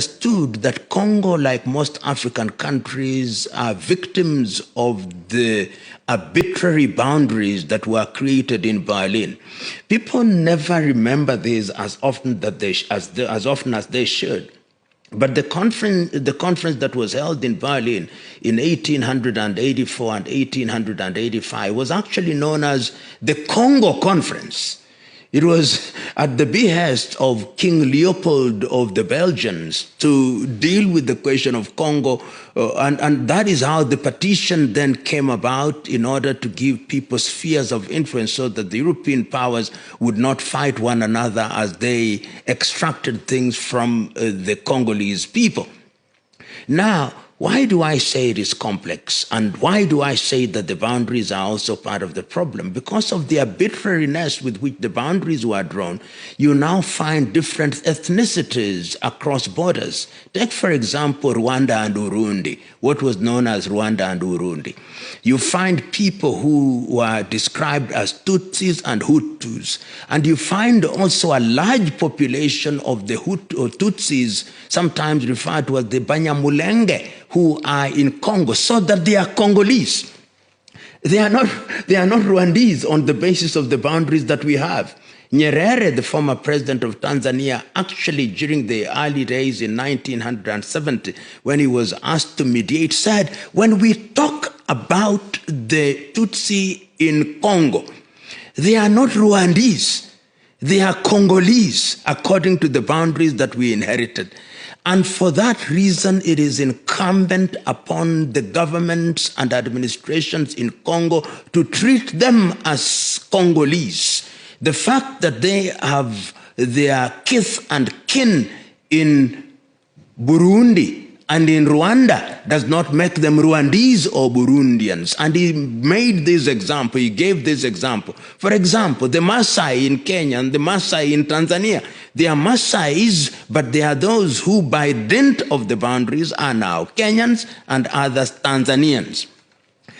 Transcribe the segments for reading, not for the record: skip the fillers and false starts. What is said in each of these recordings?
understood that Congo, like most African countries, are victims of the arbitrary boundaries that were created in Berlin. People never remember this as often as they should. But the conference that was held in Berlin in 1884 and 1885 was actually known as the Congo Conference. It was at the behest of King Leopold of the Belgians to deal with the question of Congo, and that is how the partition then came about, in order to give people spheres of influence so that the European powers would not fight one another as they extracted things from the Congolese people. Now, why do I say it is complex? And why do I say that the boundaries are also part of the problem? Because of the arbitrariness with which the boundaries were drawn, you now find different ethnicities across borders. Take, for example, Rwanda and Urundi, what was known as Rwanda and Urundi. You find people who were described as Tutsis and Hutus. And you find also a large population of the Tutsis, sometimes referred to as the Banyamulenge, who are in Congo, so that they are Congolese. They are not Rwandese on the basis of the boundaries that we have. Nyerere, the former president of Tanzania, actually during the early days in 1970, when he was asked to mediate, said, when we talk about the Tutsi in Congo, they are not Rwandese, they are Congolese, according to the boundaries that we inherited. And for that reason, it is incumbent upon the governments and administrations in Congo to treat them as Congolese. The fact that they have their kith and kin in Burundi and in Rwanda does not make them Rwandese or Burundians. And he made this example, he gave this example. For example, the Maasai in Kenya and the Maasai in Tanzania, they are Maasais, but they are those who, by dint of the boundaries, are now Kenyans and others Tanzanians.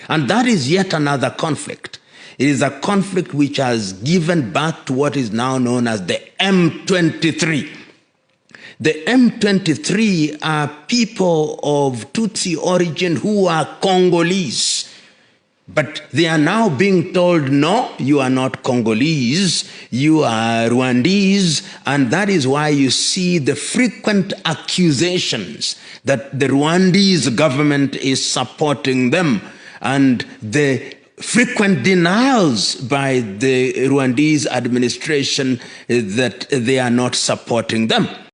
And that is yet another conflict. It is a conflict which has given birth to what is now known as the M23. The M23 are people of Tutsi origin who are Congolese. But they are now being told, no, you are not Congolese, you are Rwandese, and that is why you see the frequent accusations that the Rwandese government is supporting them, and the frequent denials by the Rwandese administration that they are not supporting them.